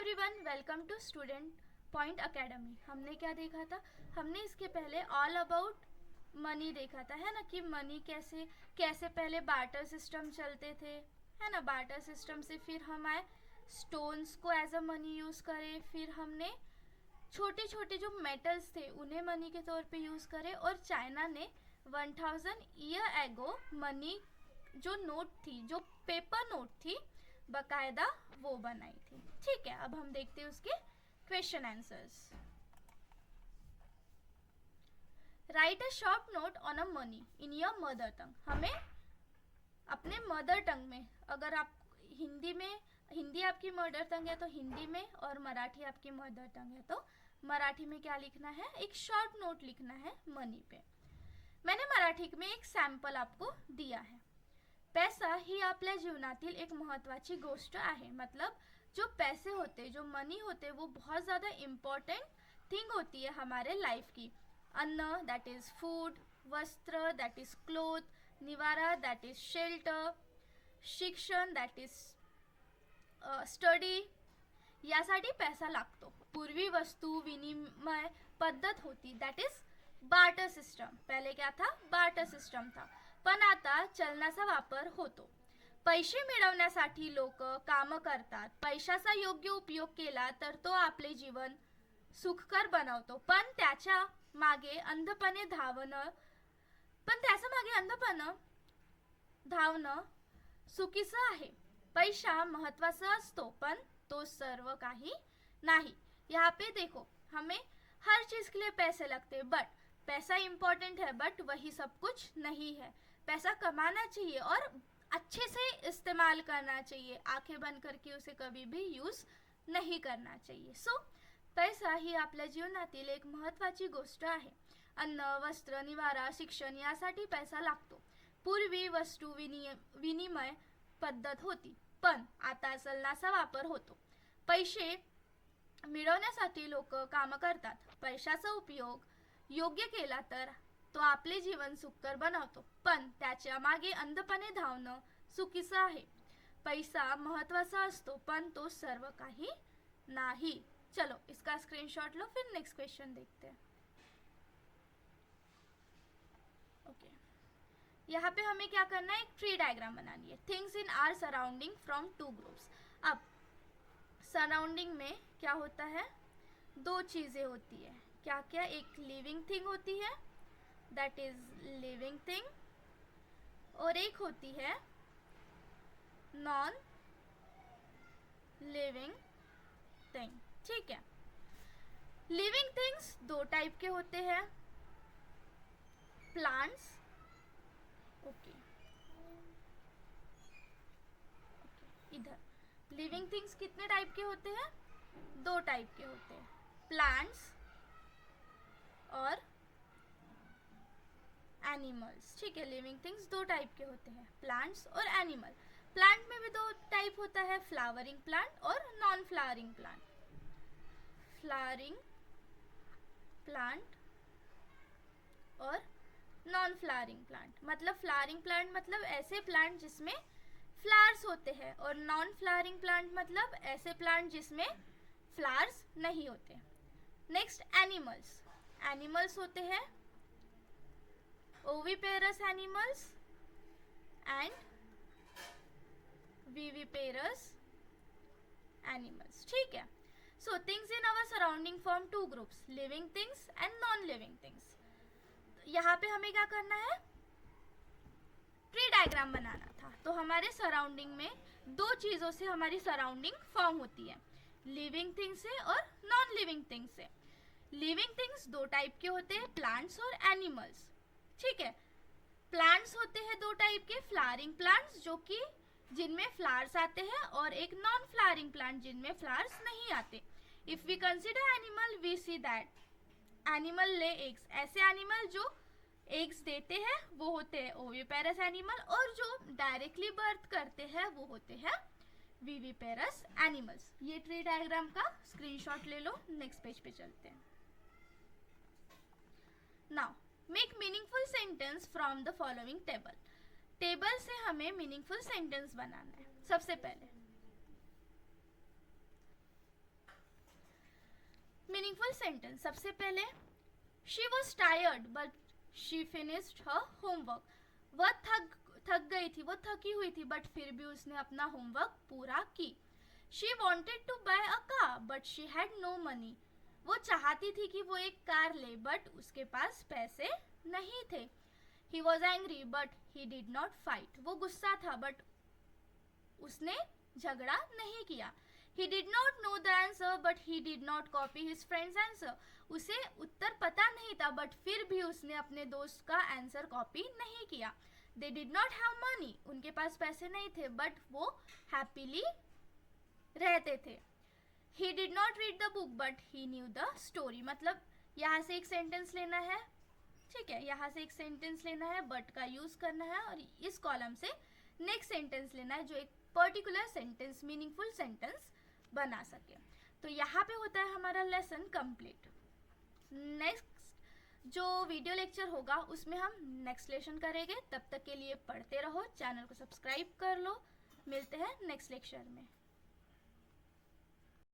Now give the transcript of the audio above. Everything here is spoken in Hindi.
Everyone, welcome to student point academy. हमने क्या देखा था? हमने इसके पहले ऑल अबाउट मनी देखा था, है ना, कि मनी कैसे कैसे पहले बार्टर सिस्टम चलते थे, है ना। बार्टर सिस्टम से फिर हम आए स्टोन्स को एज अ मनी यूज़ करे, फिर हमने छोटे छोटे जो मेटल्स थे उन्हें मनी के तौर पे यूज़ करे, और चाइना ने 1000 ईयर एगो मनी जो नोट थी, जो पेपर नोट थी, बकायदा वो बनाई थी। ठीक है, अब हम देखते हैं उसके question answers. Right a short note on a money in your mother tongue. हमें अपने मदर टंग में, अगर आप हिंदी आपकी मदर टंग है तो हिंदी में, और मराठी आपकी मदर टंग है तो मराठी में क्या लिखना है? एक शॉर्ट नोट लिखना है मनी पे। मैंने मराठी में एक सॅम्पल आपको दिया है। पैसा ही आपल्या जीवनातील एक महत्त्वाची गोष्ट आहे। मतलब जो पैसे होते, जो मनी होते, वो बहुत ज़्यादा इम्पॉर्टेंट थिंग होती है हमारे लाइफ की। अन्न, दैट इज़ फूड, वस्त्र, दैट इज़ क्लोथ, निवारा, दैट इज़ शेल्टर, शिक्षण, दैट इज़ स्टडी, यासाठी पैसा लागतो। पूर्वी वस्तू विनिमय पद्धत होती, दैट इज बार्टर सिस्टम। पहले क्या था? बार्टर सिस्टम था, पण आता चलनाचा वापर होतो। पैसे मिळवण्यासाठी लोक काम करतात। पैशाचा योग्य उपयोग केला तर तो आपले जीवन सुखकर बनवतो, पण त्याच्या मागे अंधपणे धावणं चुकीचं आहे। पैसा महत्वाचा असतो, पण तो सर्व काही नहीं। यहाँ पे देखो, हमें हर चीज़ के लिए पैसे लगते हैं, बट पैसा इम्पोर्टेंट है, बट वही सब कुछ नहीं है। पैसा कमाना चाहिए और अच्छे से इस्तेमाल करना चाहिए। आंखें बंद करके उसे कभी भी यूज़ नहीं करना चाहिए। सो पैसा ही आपल्या जीवनातील एक महत्त्वाची गोष्ट आहे। अन्न, वस्त्र, निवारा, शिक्षण यासाठी पैसा लागतो। पूर्वी वस्तू विनिमय पद्धत होती, पण आता चलनाचा वापर होतो। पैसे मिळवण्यासाठी लोक काम करतात। पैशाचा उपयोग योग्य केला तर तो आपले जीवन सुखकर बनवतो, पण त्याच्या मागे अंधपणे धावणं चुकीचं आहे। पैसा महत्वाचा असतो, पण तो सर्व काही नहीं। चलो इसका स्क्रीनशॉट लो, फिर नेक्स्ट क्वेश्चन देखते हैं। ओके, यहाँ पे हमें क्या करना है? एक ट्री डायग्राम बनानी है। Things in are surrounding from two groups. अब सराउंडिंग में क्या होता है? दो चीज़ें होती है। क्या क्या? एक लिविंग थिंग होती है, दैट इज लिविंग थिंग, और एक होती है नॉन लिविंग थिंग। ठीक है, लिविंग थिंग्स दो टाइप के होते हैं, प्लांट्स, ओके, इधर लिविंग थिंग्स कितने टाइप के होते हैं? दो टाइप के होते हैं, प्लांट्स और एनिमल्स। ठीक है, लिविंग थिंग्स दो टाइप के होते हैं, प्लांट्स और एनिमल। प्लांट में भी दो टाइप होता है, फ्लावरिंग प्लांट और non flowering plant. Flowering plant और नॉन फ्लावरिंग प्लांट। मतलब फ्लावरिंग प्लांट मतलब ऐसे प्लांट जिसमें फ्लावर्स होते हैं, और नॉन फ्लावरिंग प्लांट मतलब ऐसे प्लांट जिसमें फ्लावर्स नहीं होते। Next animals. एनिमल्स होते हैं oviparous animals and viviparous animals. ठीक है, so things in our surrounding form two groups, living things and non living things. यहाँ पे हमें क्या करना है? ट्री डायग्राम बनाना था। तो हमारे सराउंडिंग में दो चीज़ों से हमारी सराउंडिंग फॉर्म होती है, लिविंग थिंग्स से और नॉन लिविंग थिंग्स से। लिविंग थिंग्स दो टाइप के होते हैं, प्लांट्स और एनिमल्स। ठीक है, प्लांट्स होते हैं दो टाइप के, फ्लावरिंग प्लांट्स जो कि जिनमें फ्लावर्स आते हैं, और एक नॉन फ्लावरिंग प्लांट जिनमें फ्लावर्स नहीं आते। If we consider animal, we see that animal lay eggs. ऐसे एनिमल जो एग्स देते हैं वो होते हैं ओविपेरस एनिमल, और जो डायरेक्टली बर्थ करते हैं वो होते हैं विविपेरस एनिमल्स। ये ट्री डायग्राम का स्क्रीनशॉट ले लो। नेक्स्ट पेज पे चलते हैं। Now make meaningful sentence from the following table. Table से हमें मीनिंगफुल सेंटेंस बनाना है। सबसे पहले मीनिंगफुल सेंटेंस। सबसे पहले she was tired but she finished her homework. वह थक गई थी, वो थकी हुई थी, बट फिर भी उसने अपना होमवर्क पूरा की। She wanted to buy a car but she had no money. वो चाहती थी कि वो एक कार ले, बट उसके पास पैसे नहीं थे। He was angry but he did not fight. वो गुस्सा था, बट उसने झगड़ा नहीं किया। He did not know the answer but he did not copy his friend's answer. उसे उत्तर पता नहीं था, बट फिर भी उसने अपने दोस्त का आंसर कॉपी नहीं किया। They did not have money. उनके पास पैसे नहीं थे, बट वो हैप्पीली रहते थे। He did not read the book but he knew the story. मतलब यहाँ से एक सेंटेंस लेना है, ठीक है, यहाँ से एक सेंटेंस लेना है, बट का यूज करना है, और इस कॉलम से नेक्स्ट सेंटेंस लेना है जो एक पर्टिकुलर सेंटेंस, मीनिंगफुल सेंटेंस बना सके। तो यहाँ पे होता है हमारा लेसन कंप्लीट। नेक्स्ट जो वीडियो लेक्चर होगा उसमें हम नेक्स्ट लेसन करेंगे। तब तक के लिए पढ़ते रहो, चैनल को सब्सक्राइब कर लो। मिलते हैं नेक्स्ट लेक्चर में।